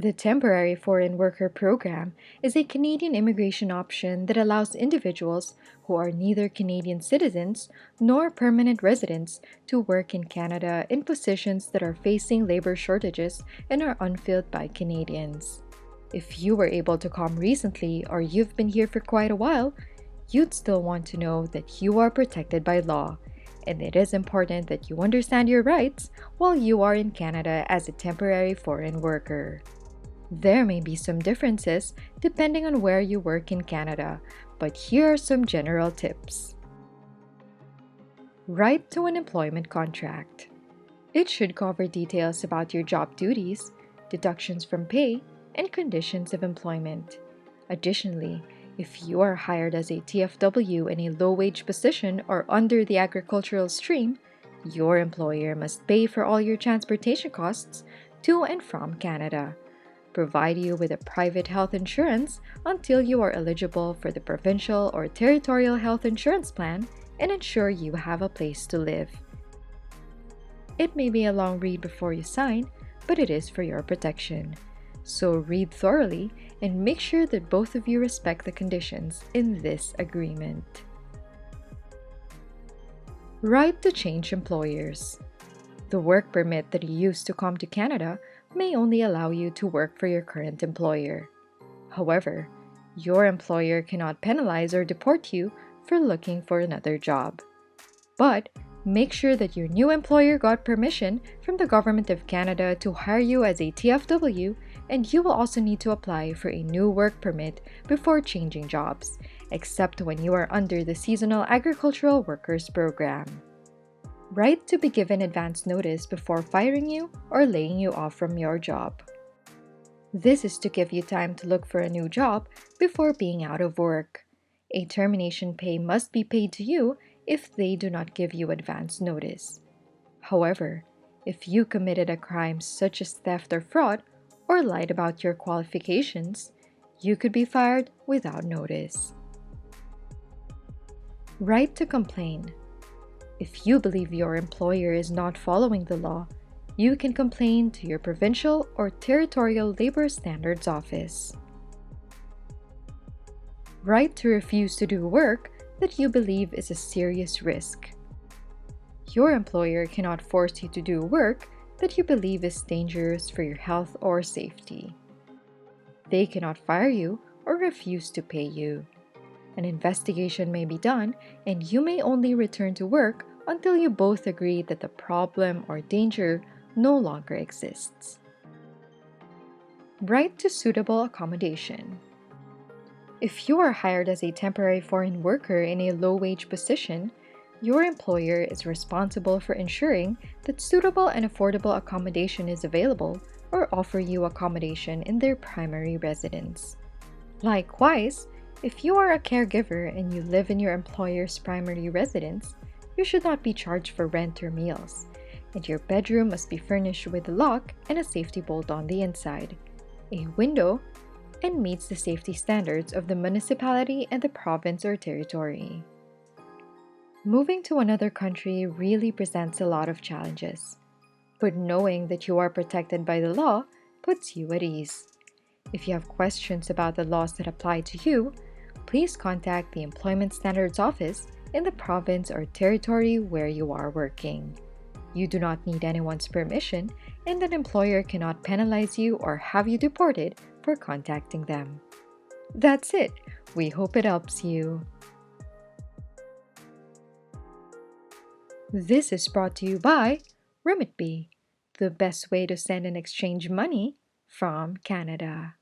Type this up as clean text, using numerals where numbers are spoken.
The Temporary Foreign Worker Program is a Canadian immigration option that allows individuals who are neither Canadian citizens nor permanent residents to work in Canada in positions that are facing labor shortages and are unfilled by Canadians. If you were able to come recently or you've been here for quite a while, you'd still want to know that you are protected by law, and it is important that you understand your rights while you are in Canada as a temporary foreign worker. There may be some differences depending on where you work in Canada, but here are some general tips. Right to an employment contract. It should cover details about your job duties, deductions from pay, and conditions of employment. Additionally, if you are hired as a TFW in a low-wage position or under the agricultural stream, your employer must pay for all your transportation costs to and from Canada, provide you with a private health insurance until you are eligible for the provincial or territorial health insurance plan, and ensure you have a place to live. It may be a long read before you sign, but it is for your protection. So read thoroughly and make sure that both of you respect the conditions in this agreement. Right to change employers. The work permit that you use to come to Canada may only allow you to work for your current employer. However, your employer cannot penalize or deport you for looking for another job. But make sure that your new employer got permission from the Government of Canada to hire you as a TFW, and you will also need to apply for a new work permit before changing jobs, except when you are under the Seasonal Agricultural Workers Program. Right to be given advance notice before firing you or laying you off from your job. This is to give you time to look for a new job before being out of work. A termination pay must be paid to you if they do not give you advance notice. However, if you committed a crime such as theft or fraud, or lied about your qualifications, you could be fired without notice. Right to complain. If you believe your employer is not following the law, you can complain to your provincial or territorial labor standards office. Right to refuse to do work that you believe is a serious risk. Your employer cannot force you to do work that you believe is dangerous for your health or safety. They cannot fire you or refuse to pay you. An investigation may be done, and you may only return to work until you both agree that the problem or danger no longer exists. Right to suitable accommodation. If you are hired as a temporary foreign worker in a low-wage position, your employer is responsible for ensuring that suitable and affordable accommodation is available or offer you accommodation in their primary residence. Likewise, if you are a caregiver and you live in your employer's primary residence, you should not be charged for rent or meals, and your bedroom must be furnished with a lock and a safety bolt on the inside, a window, and meets the safety standards of the municipality and the province or territory. Moving to another country really presents a lot of challenges, but knowing that you are protected by the law puts you at ease. If you have questions about the laws that apply to you, please contact the Employment Standards Office in the province or territory where you are working. You do not need anyone's permission, and an employer cannot penalize you or have you deported for contacting them. That's it. We hope it helps you. This is brought to you by Remitby, the best way to send and exchange money from Canada.